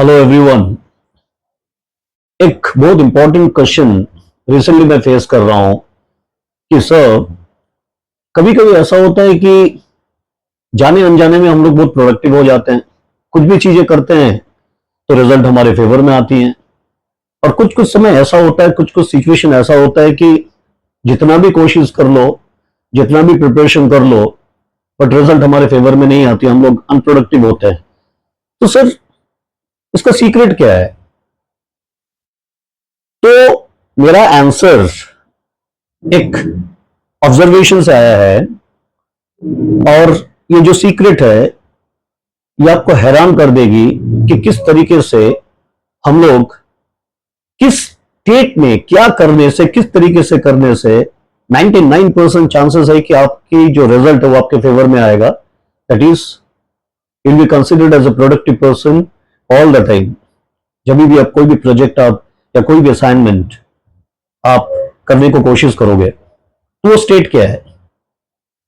Hello everyone. एक बहुत important question recently मैं फेस कर रहा हूं कि सर, कभी कभी ऐसा होता है कि जाने अनजाने में हम लोग बहुत प्रोडक्टिव हो जाते हैं, कुछ भी चीजें करते हैं तो रिजल्ट हमारे फेवर में आती हैं। और कुछ कुछ समय ऐसा होता है, कुछ कुछ सिचुएशन ऐसा होता है कि जितना भी कोशिश कर लो, जितना भी प्रिपरेशन कर लो, बट रिजल्ट हमारे फेवर में नहीं आती, हम लोग अनप्रोडक्टिव होते हैं। तो सर, इसका सीक्रेट क्या है? तो मेरा आंसर एक ऑब्जर्वेशन से आया है, और ये जो सीक्रेट है ये आपको हैरान कर देगी कि किस तरीके से हम लोग किस स्टेट में क्या करने से, किस तरीके से करने से 99% चांसेस है कि आपकी जो रिजल्ट है वो आपके फेवर में आएगा। That is, will be considered as a productive person all the time. जब भी आप कोई भी प्रोजेक्ट आप या कोई भी असाइनमेंट आप करने को कोशिश करोगे तो वो स्टेट क्या है?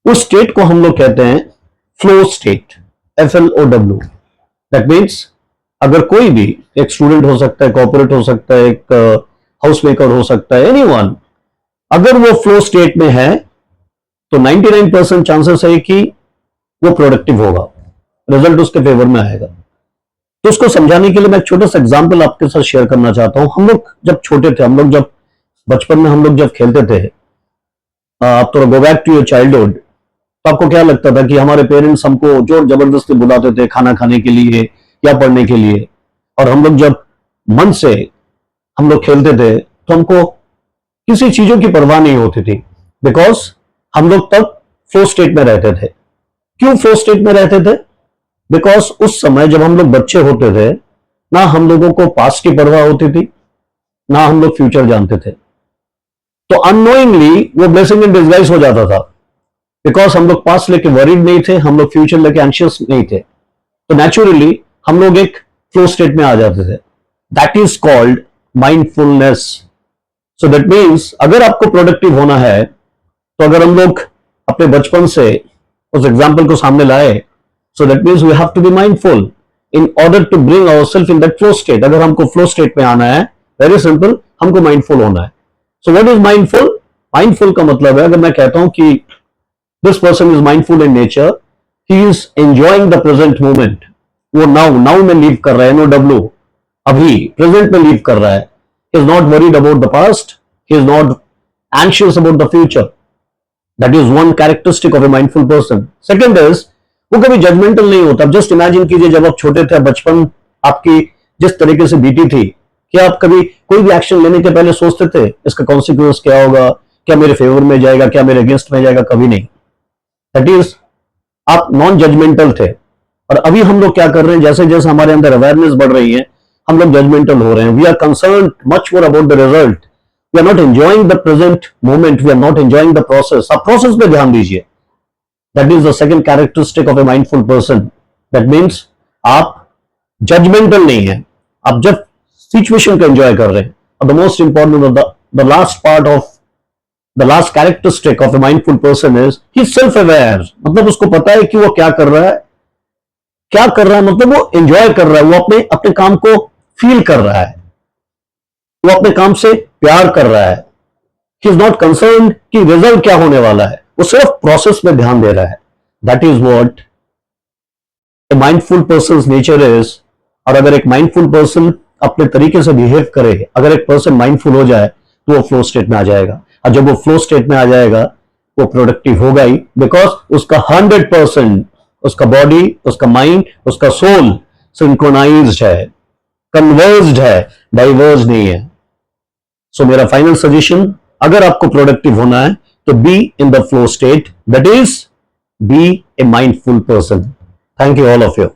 उस स्टेट को हम लोग कहते हैं flow state, FLOW। That means अगर कोई भी, एक स्टूडेंट हो सकता है, कॉर्पोरेट हो सकता है, एक हाउस मेकर हो सकता है, एनीवन, अगर वो फ्लो स्टेट में है तो 99% चांसेस है कि वो प्रोडक्टिव होगा, रिजल्ट उसके फेवर में आएगा। तो उसको समझाने के लिए मैं एक छोटा सा एग्जाम्पल आपके साथ शेयर करना चाहता हूं। हम लोग जब छोटे थे, हम लोग जब बचपन में हम लोग जब खेलते थे, आप थोड़ा go back to your childhood, तो आपको क्या लगता था कि हमारे पेरेंट्स हमको जोर जबरदस्ती बुलाते थे खाना खाने के लिए या पढ़ने के लिए, और हम लोग जब मन से हम लोग खेलते थे तो हमको किसी चीजों की परवाह नहीं होती थी, बिकॉज हम लोग तब फ्लो स्टेट में रहते थे। क्यों फ्लो स्टेट में रहते थे? बिकॉज उस समय जब हम लोग बच्चे होते थे, ना हम लोगों को पास्ट की परवाह होती थी, ना हम लोग फ्यूचर जानते थे। तो अननोइंगली वो ब्लेसिंग इन डिस्गाइज हो जाता था, बिकॉज हम लोग पास्ट लेके वरीड नहीं थे, हम लोग फ्यूचर लेके एंशियस नहीं थे। तो नेचुरली हम लोग एक फ्लो स्टेट में आ जाते थे। That is called mindfulness. So that means अगर आपको प्रोडक्टिव होना है, तो अगर हम लोग अपने बचपन से उस एग्जाम्पल को सामने लाए, so that means we have to be mindful in order to bring ourselves in that flow state. अगर हमको फ्लो स्टेट में आना है, वेरी सिंपल, हमको माइंडफुल होना है। So what is mindful? Mindful का मतलब है, अगर मैं कहता हूं कि this person is mindful in nature, he is enjoying the present moment, वो नाउ नाउ में लीव कर रहा है, NOW, अभी प्रेजेंट में लीव कर रहा है। He is not worried about the past, he is not anxious about the future. That is one characteristic of a mindful person. Second is, वो कभी जजमेंटल नहीं होता। जस्ट इमेजिन कीजिए, जब आप छोटे थे, बचपन आपकी जिस तरीके से बीती थी, क्या आप कभी कोई भी एक्शन लेने के पहले सोचते थे इसका कॉन्सिक्वेंस क्या होगा, क्या मेरे फेवर में जाएगा, क्या मेरे अगेंस्ट में जाएगा? कभी नहीं। दैट इज, आप नॉन जजमेंटल थे। और अभी हम लोग क्या कर रहे हैं, जैसे जैसे हमारे अंदर अवेयरनेस बढ़ रही है, हम लोग जजमेंटल हो रहे हैं। We are concern much more about the result, we are not enjoying the present moment, we are not enjoying the process. आप प्रोसेस पे ध्यान दीजिए। That is the second characteristic of a mindful person. That means आप judgemental नहीं है, आप जब situation को एंजॉय कर रहे हैं। और the most important, the last part of the last characteristic of a mindful person is he self aware. मतलब उसको पता है कि वो क्या कर रहा है, क्या कर रहा है, मतलब वो एंजॉय कर रहा है, वो अपने अपने काम को फील कर रहा है, वो अपने काम से प्यार कर रहा है। ही इज नॉट कंसर्न कि रिजल्ट क्या होने वाला है, वो सिर्फ प्रोसेस में ध्यान दे रहा है। That is what A mindful person nature is. और अगर एक माइंडफुल पर्सन अपने तरीके से बिहेव करे, अगर एक पर्सन माइंडफुल हो जाए, तो वो फ्लो स्टेट में आ जाएगा। और जब वो फ्लो स्टेट में आ जाएगा, वो प्रोडक्टिव होगा ही, बिकॉज उसका 100%, उसका बॉडी, उसका माइंड, उसका सोल सिंक्रोनाइज्ड है, कन्वर्ज्ड है, डाइवर्ज नहीं है। सो मेरा फाइनल सजेशन, अगर आपको प्रोडक्टिव होना है तो be in the flow state, that is be a mindful person. Thank you all of you.